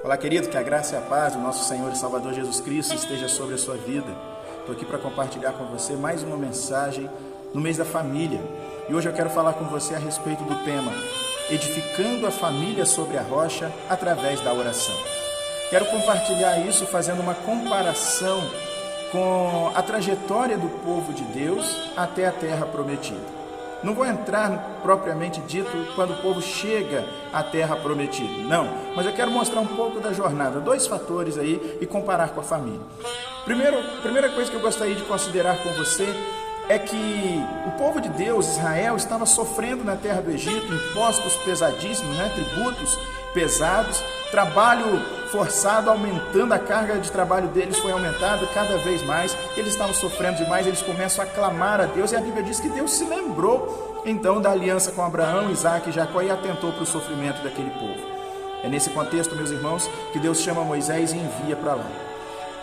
Olá, querido, que a graça e a paz do nosso Senhor e Salvador Jesus Cristo esteja sobre a sua vida. Estou aqui para compartilhar com você mais uma mensagem no mês da família. E hoje eu quero falar com você a respeito do tema Edificando a Família sobre a Rocha através da oração. Quero compartilhar isso fazendo uma comparação com a trajetória do povo de Deus até a terra prometida. Não vou entrar propriamente dito quando o povo chega à terra prometida, não. Mas eu quero mostrar um pouco da jornada, dois fatores aí e comparar com a família. Primeira coisa que eu gostaria de considerar com você é que o povo de Deus, Israel, estava sofrendo na terra do Egito impostos pesadíssimos, tributos pesados, trabalho forçado, aumentando a carga de trabalho deles, foi aumentada cada vez mais, eles estavam sofrendo demais, eles começam a clamar a Deus, e a Bíblia diz que Deus se lembrou então da aliança com Abraão, Isaac e Jacó e atentou para o sofrimento daquele povo. É nesse contexto, meus irmãos, que Deus chama Moisés e envia para lá.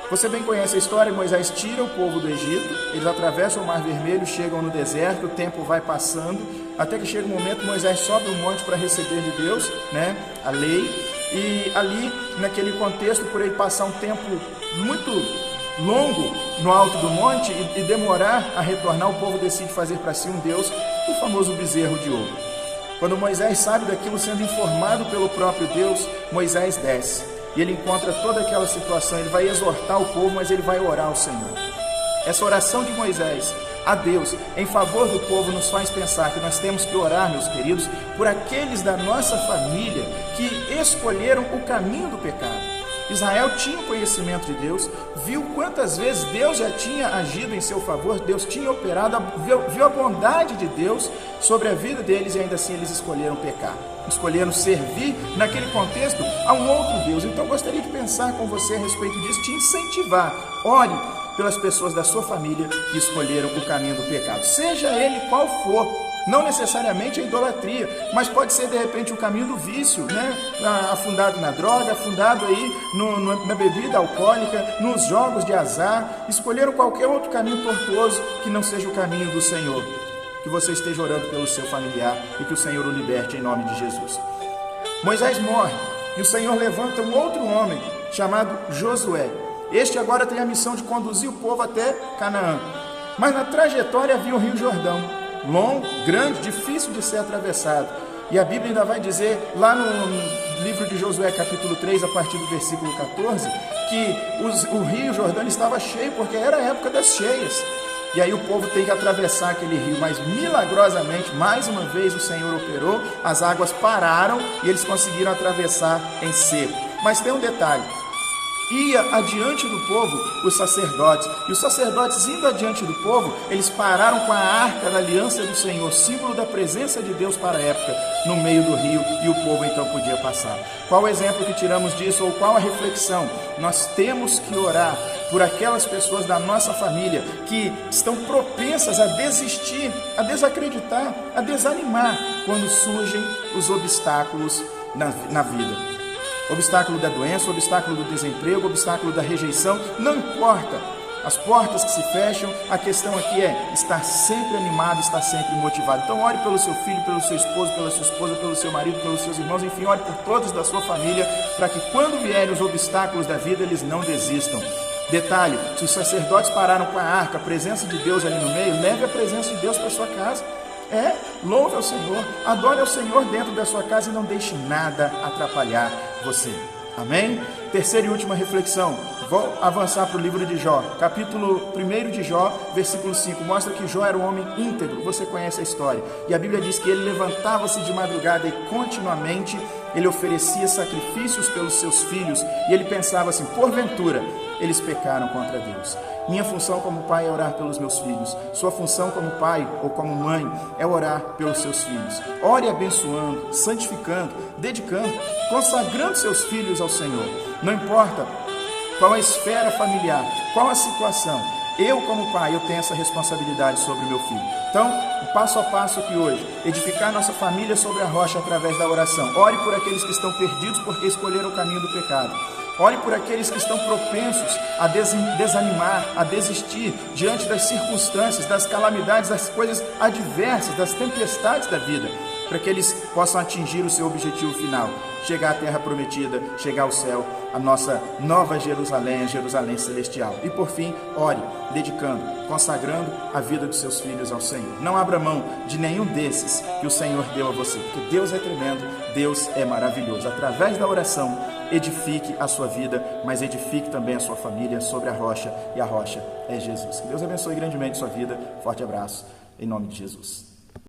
Você bem conhece a história, Moisés tira o povo do Egito, eles atravessam o Mar Vermelho, chegam no deserto, o tempo vai passando, até que chega um momento, Moisés sobe um monte para receber de Deus, a lei, e ali, naquele contexto, por ele passar um tempo muito longo no alto do monte e demorar a retornar, o povo decide fazer para si um Deus, o famoso bezerro de ouro. Quando Moisés sabe daquilo, sendo informado pelo próprio Deus, Moisés desce. E ele encontra toda aquela situação, ele vai exortar o povo, mas ele vai orar ao Senhor. Essa oração de Moisés a Deus em favor do povo nos faz pensar que nós temos que orar, meus queridos, por aqueles da nossa família que escolheram o caminho do pecado. Israel tinha conhecimento de Deus, viu quantas vezes Deus já tinha agido em seu favor, Deus tinha operado, viu a bondade de Deus sobre a vida deles, e ainda assim eles escolheram pecar, escolheram servir naquele contexto a um outro Deus. Então eu gostaria de pensar com você a respeito disso, te incentivar. Ore pelas pessoas da sua família que escolheram o caminho do pecado, seja ele qual for. Não necessariamente a idolatria, mas pode ser de repente o caminho do vício, afundado na droga, afundado aí na bebida alcoólica, nos jogos de azar, escolheram qualquer outro caminho tortuoso que não seja o caminho do Senhor. Que você esteja orando pelo seu familiar e que o Senhor o liberte em nome de Jesus. Moisés morre e o Senhor levanta um outro homem chamado Josué. Este agora tem a missão de conduzir o povo até Canaã. Mas na trajetória havia o Rio Jordão, longo, grande, difícil de ser atravessado. E a Bíblia ainda vai dizer, lá no livro de Josué, capítulo 3, a partir do versículo 14, que o Rio Jordão estava cheio, porque era a época das cheias. E aí o povo tem que atravessar aquele rio, mas milagrosamente, mais uma vez o Senhor operou, as águas pararam e eles conseguiram atravessar em seco. Mas tem um detalhe: ia adiante do povo os sacerdotes, e os sacerdotes indo adiante do povo, eles pararam com a arca da aliança do Senhor, símbolo da presença de Deus para a época, no meio do rio, e o povo então podia passar. Qual o exemplo que tiramos disso, ou qual a reflexão? Nós temos que orar por aquelas pessoas da nossa família que estão propensas a desistir, a desacreditar, a desanimar quando surgem os obstáculos na vida. Obstáculo da doença, obstáculo do desemprego, obstáculo da rejeição, não importa. As portas que se fecham, a questão aqui é estar sempre animado, estar sempre motivado. Então ore pelo seu filho, pelo seu esposo, pela sua esposa, pelo seu marido, pelos seus irmãos, enfim, ore por todos da sua família, para que quando vierem os obstáculos da vida, eles não desistam. Detalhe: se os sacerdotes pararam com a arca, a presença de Deus ali no meio, leve a presença de Deus para sua casa. Louve ao Senhor, adore ao Senhor dentro da sua casa e não deixe nada atrapalhar você. Amém? Terceira e última reflexão. Vou avançar para o livro de Jó. Capítulo 1 de Jó, versículo 5. Mostra que Jó era um homem íntegro. Você conhece a história. E a Bíblia diz que ele levantava-se de madrugada e continuamente ele oferecia sacrifícios pelos seus filhos. E ele pensava assim: porventura eles pecaram contra Deus. Minha função como pai é orar pelos meus filhos. Sua função como pai ou como mãe é orar pelos seus filhos. Ore abençoando, santificando, dedicando, consagrando seus filhos ao Senhor. Não importa qual a esfera familiar, qual a situação, eu como pai, eu tenho essa responsabilidade sobre o meu filho. Então, o passo a passo aqui hoje: edificar nossa família sobre a rocha através da oração. Ore por aqueles que estão perdidos porque escolheram o caminho do pecado. Ore por aqueles que estão propensos a desanimar, a desistir diante das circunstâncias, das calamidades, das coisas adversas, das tempestades da vida, para que eles possam atingir o seu objetivo final, chegar à terra prometida, chegar ao céu, a nossa nova Jerusalém, a Jerusalém celestial. E por fim, ore, dedicando, consagrando a vida dos seus filhos ao Senhor. Não abra mão de nenhum desses que o Senhor deu a você, porque Deus é tremendo, Deus é maravilhoso. Através da oração, edifique a sua vida, mas edifique também a sua família sobre a rocha, e a rocha é Jesus. Que Deus abençoe grandemente a sua vida. Forte abraço, em nome de Jesus.